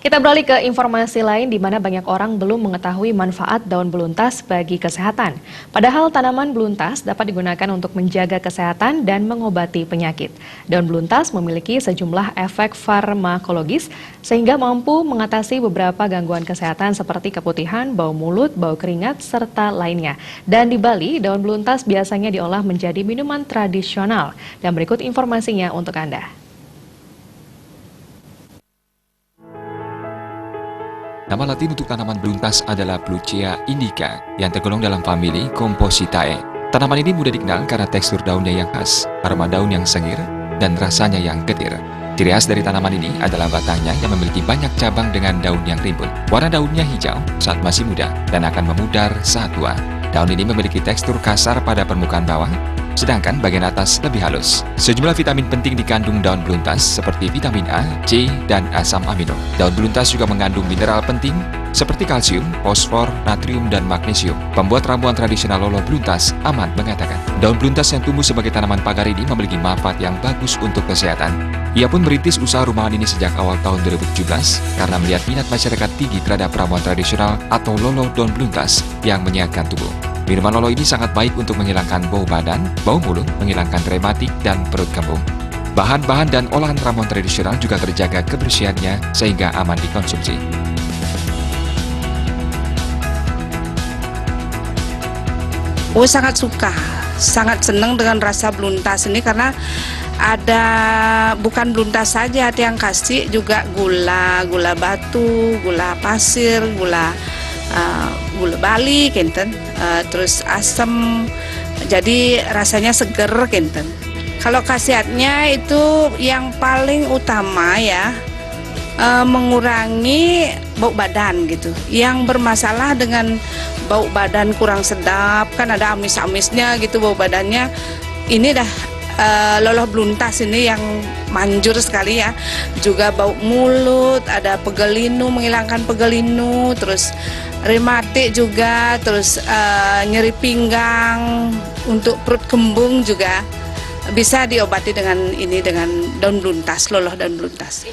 Kita beralih ke informasi lain di mana banyak orang belum mengetahui manfaat daun beluntas bagi kesehatan. Padahal tanaman beluntas dapat digunakan untuk menjaga kesehatan dan mengobati penyakit. Daun beluntas memiliki sejumlah efek farmakologis sehingga mampu mengatasi beberapa gangguan kesehatan seperti keputihan, bau mulut, bau keringat, serta lainnya. Dan di Bali, daun beluntas biasanya diolah menjadi minuman tradisional. Dan berikut informasinya untuk Anda. Nama latin untuk tanaman beluntas adalah Bluchea indica yang tergolong dalam famili Compositae. Tanaman ini mudah dikenal karena tekstur daunnya yang khas, aroma daun yang sengir, dan rasanya yang getir. Ciri khas dari tanaman ini adalah batangnya yang memiliki banyak cabang dengan daun yang rimbun. Warna daunnya hijau saat masih muda dan akan memudar saat tua. Daun ini memiliki tekstur kasar pada permukaan bawah, sedangkan bagian atas lebih halus. Sejumlah vitamin penting dikandung daun beluntas seperti vitamin A, C, dan asam amino. Daun beluntas juga mengandung mineral penting seperti kalsium, fosfor, natrium, dan magnesium. Pembuat ramuan tradisional Lolo Beluntas, Ahmad, mengatakan, daun beluntas yang tumbuh sebagai tanaman pagar ini memiliki manfaat yang bagus untuk kesehatan. Ia pun merintis usaha rumahan ini sejak awal tahun 2017 karena melihat minat masyarakat tinggi terhadap ramuan tradisional atau Lolo daun beluntas yang menyehatkan tubuh. Minuman Lolo ini sangat baik untuk menghilangkan bau badan, bau mulut, menghilangkan rematik, dan perut kembung. Bahan-bahan dan olahan ramuan tradisional juga terjaga kebersihannya sehingga aman dikonsumsi. Oh, sangat suka, sangat senang dengan rasa beluntas ini karena ada bukan beluntas saja, ada yang kasih juga gula batu, gula pasir, gula Bali kenten, terus asam, jadi rasanya seger kenten. Kalau khasiatnya itu yang paling utama ya, mengurangi bau badan gitu. Yang bermasalah dengan bau badan kurang sedap, kan ada amis-amisnya gitu bau badannya, ini dah Lolo beluntas ini yang manjur sekali ya. Juga bau mulut, ada pegelinu, menghilangkan pegelinu, terus rematik juga, terus nyeri pinggang, untuk perut kembung juga bisa diobati dengan ini, dengan daun beluntas, Lolo daun beluntas.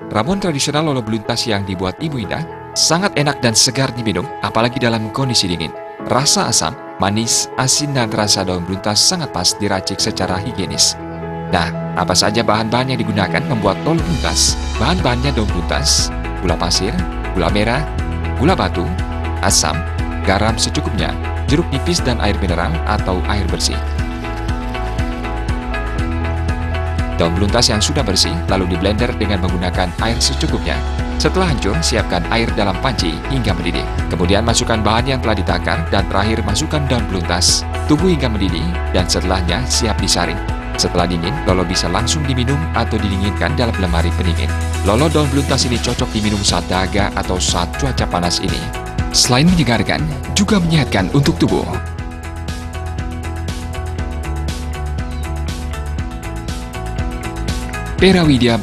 Ramuan tradisional Lolo Beluntas yang dibuat Ibu Indah sangat enak dan segar diminum, apalagi dalam kondisi dingin. Rasa asam, manis, asin, dan rasa daun beluntas sangat pas diracik secara higienis. Nah, apa saja bahan-bahan yang digunakan membuat Lolo Beluntas? Bahan-bahannya daun beluntas, gula pasir, gula merah, gula batu, asam, garam secukupnya, jeruk nipis, dan air mineral atau air bersih. Daun beluntas yang sudah bersih lalu diblender dengan menggunakan air secukupnya. Setelah hancur, siapkan air dalam panci hingga mendidih. Kemudian masukkan bahan yang telah ditakar dan terakhir masukkan daun beluntas. Tunggu hingga mendidih dan setelahnya siap disaring. Setelah dingin, Lolo bisa langsung diminum atau didinginkan dalam lemari pendingin. Lolo daun beluntas ini cocok diminum saat dahaga atau saat cuaca panas ini. Selain menyegarkan, juga menyehatkan untuk tubuh. Pera Widya